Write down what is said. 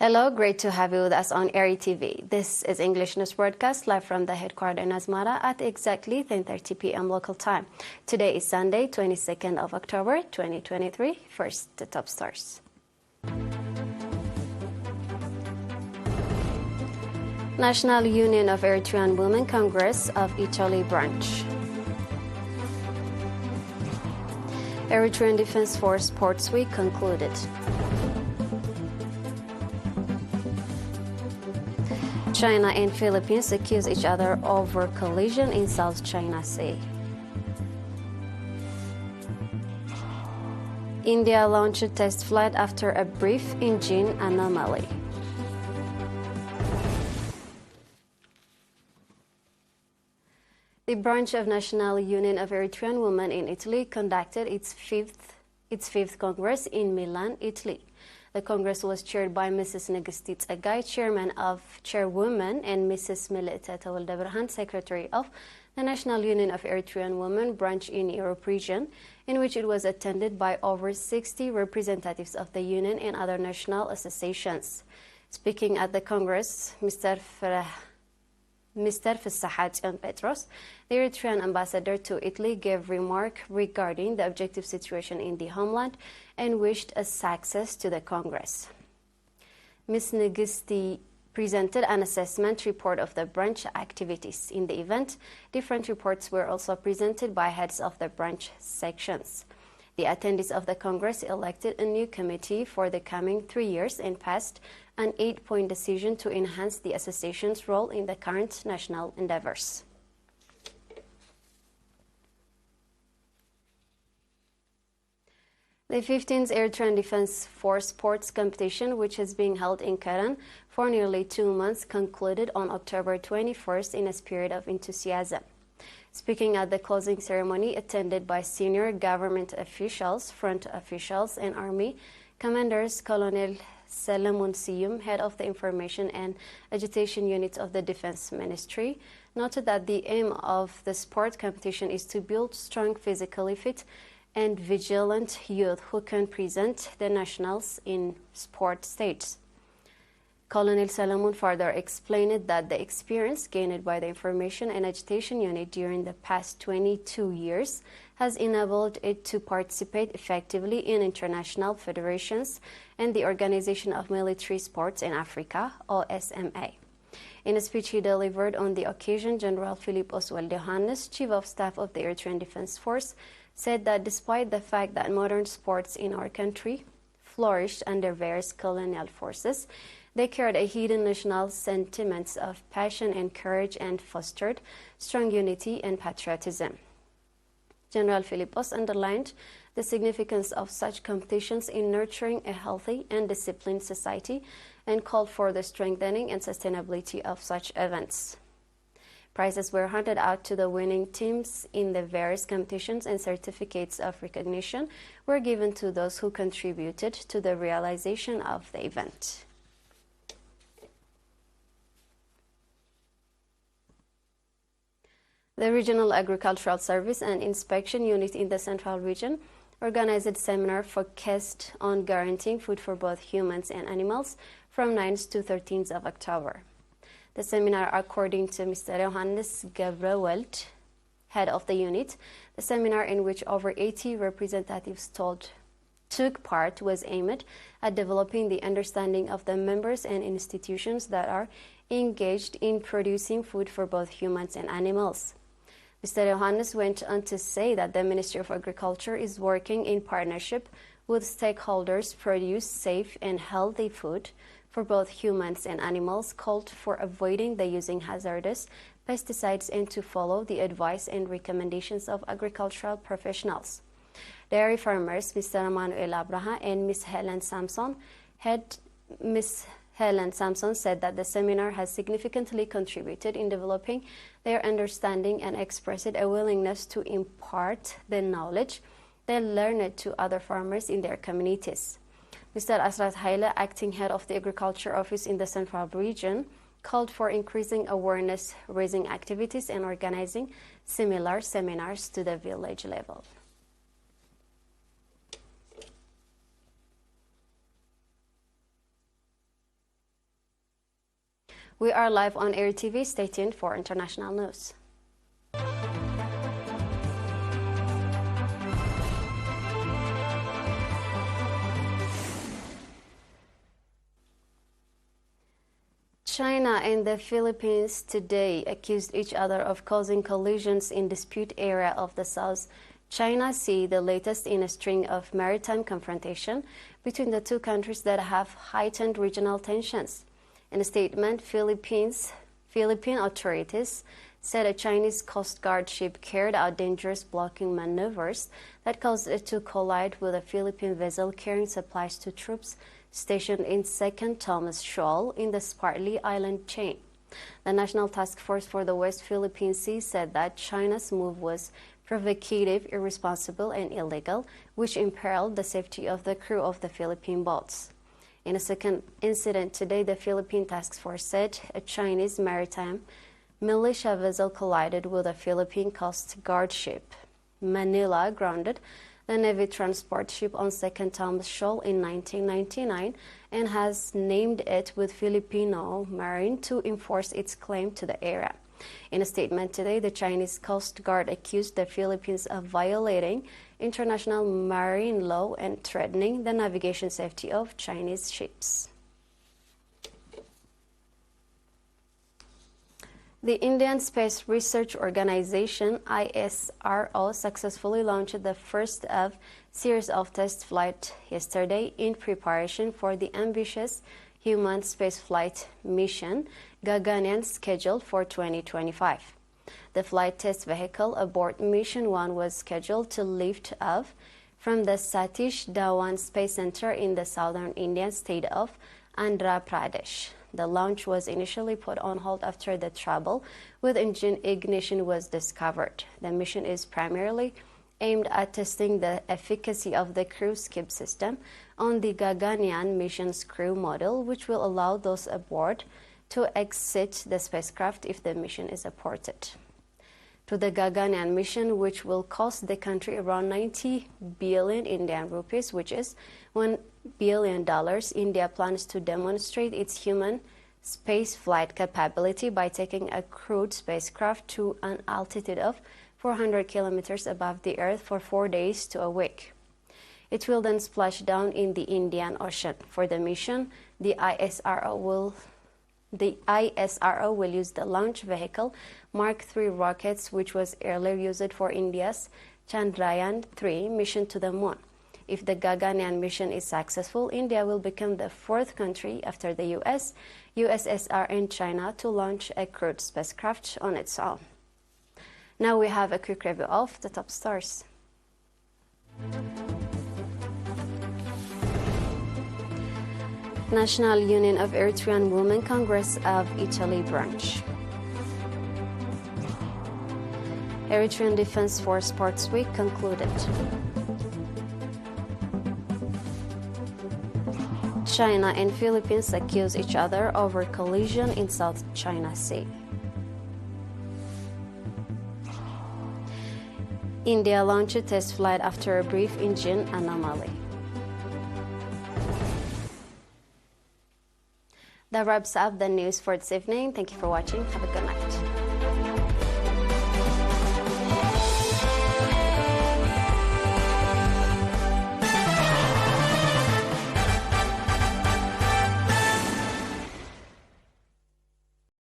Hello, great to have you with us on ERi-TV. This is English News Broadcast live from the headquarters in Asmara at exactly 10:30 p.m. local time. Today is Sunday, 22nd of October, 2023. First, the top stars. National Union of Eritrean Women Congress of Italy branch. Eritrean Defense Force Sports Week concluded. China and Philippines accuse each other over collision in South China Sea. India launched a test flight after a brief engine anomaly. The branch of National Union of Eritrean Women in Italy conducted its fifth Congress in Milan, Italy. The Congress was chaired by Mrs. Nigesti Tsagay, Chairwoman, and Mrs. Milita Tawaldabrahan, Secretary of the National Union of Eritrean Women branch in Europe region, in which it was attended by over 60 representatives of the Union and other national associations. Speaking at the Congress, Mr. Fissahat and Petros, the Eritrean ambassador to Italy, gave remark regarding the objective situation in the homeland and wished a success to the Congress. Ms. Nigesti presented an assessment report of the branch activities. In the event, different reports were also presented by heads of the branch sections. The attendees of the Congress elected a new committee for the coming 3 years and passed an 8-point decision to enhance the association's role in the current national endeavors. The 15th Eritrean Defense Force Sports Competition, which is being held in Keren for nearly 2 months, concluded on October 21st in a spirit of enthusiasm. Speaking at the closing ceremony attended by senior government officials, front officials, and army commanders, Colonel Salamun Siyum, head of the Information and Agitation Unit of the Defense Ministry, noted that the aim of the sport competition is to build strong, physically fit, and vigilant youth who can present the nationals in sport stages. Colonel Salamun further explained that the experience gained by the Information and Agitation Unit during the past 22 years has enabled it to participate effectively in international federations and the Organization of Military Sports in Africa, OSMA. In a speech he delivered on the occasion, General Philip Oswald Johannes, Chief of Staff of the Eritrean Defense Force, said that despite the fact that modern sports in our country flourished under various colonial forces, they carried a hidden national sentiments of passion and courage and fostered strong unity and patriotism. General Philippos underlined the significance of such competitions in nurturing a healthy and disciplined society and called for the strengthening and sustainability of such events. Prizes were handed out to the winning teams in the various competitions, and certificates of recognition were given to those who contributed to the realization of the event. The Regional Agricultural Service and Inspection Unit in the Central Region organized a seminar focused on guaranteeing food for both humans and animals from 9th to 13th of October. The seminar, according to Mr. Johannes Gabrewelt, head of the unit, the seminar in which over 80 representatives took part was aimed at developing the understanding of the members and institutions that are engaged in producing food for both humans and animals. Mr. Johannes went on to say that the Ministry of Agriculture is working in partnership with stakeholders to produce safe and healthy food for both humans and animals, called for avoiding the using hazardous pesticides and to follow the advice and recommendations of agricultural professionals. Dairy farmers, Mr. Emmanuel Abraha and Ms. Helen Samson said that the seminar has significantly contributed in developing their understanding and expressed a willingness to impart the knowledge they learned to other farmers in their communities. Mr. Asrat Haile, acting head of the Agriculture Office in the Central Region, called for increasing awareness-raising activities and organizing similar seminars to the village level. We are live on ERi-TV. Stay tuned for international news. China and the Philippines today accused each other of causing collisions in dispute area of the South China Sea, the latest in a string of maritime confrontation between the two countries that have heightened regional tensions. In a statement, Philippine authorities said a Chinese Coast Guard ship carried out dangerous blocking maneuvers that caused it to collide with a Philippine vessel carrying supplies to troops stationed in Second Thomas Shoal in the Spratly Island chain. The National Task Force for the West Philippine Sea said that China's move was provocative, irresponsible, and illegal, which imperiled the safety of the crew of the Philippine boats. In a second incident today, the Philippine Task Force said a Chinese maritime militia vessel collided with a Philippine Coast Guard ship. Manila grounded the Navy transport ship on Second Thomas Shoal in 1999 and has named it with Filipino Marine to enforce its claim to the area. In a statement today, the Chinese Coast Guard accused the Philippines of violating international marine law and threatening the navigation safety of Chinese ships. The Indian Space Research Organization, ISRO, successfully launched the first of series of test flights yesterday in preparation for the ambitious human spaceflight mission Gaganyaan scheduled for 2025. The flight test vehicle aboard Mission 1 was scheduled to lift off from the Satish Dhawan Space Center in the southern Indian state of Andhra Pradesh. The launch was initially put on hold after the trouble with engine ignition was discovered. The mission is primarily aimed at testing the efficacy of the crew skip system on the Gaganyaan mission's crew module, which will allow those aboard to exit the spacecraft if the mission is aborted. To the Gaganyaan mission, which will cost the country around 90 billion Indian rupees, which is $1 billion, India plans to demonstrate its human space flight capability by taking a crewed spacecraft to an altitude of 400 kilometers above the Earth for 4 days to a week. It will then splash down in the Indian Ocean. For the mission, the ISRO will use the launch vehicle Mark III rockets, which was earlier used for India's Chandrayaan-3 mission to the moon. If the Gaganyaan mission is successful, India will become the fourth country after the US, USSR, and China to launch a crewed spacecraft on its own. Now we have a quick review of the top stars. National Union of Eritrean Women Congress of Italy branch. Eritrean Defense Force Sports Week concluded. China and Philippines accuse each other over collision in South China Sea. India launched a test flight after a brief engine anomaly. That wraps up the news for this evening. Thank you for watching. Have a good night.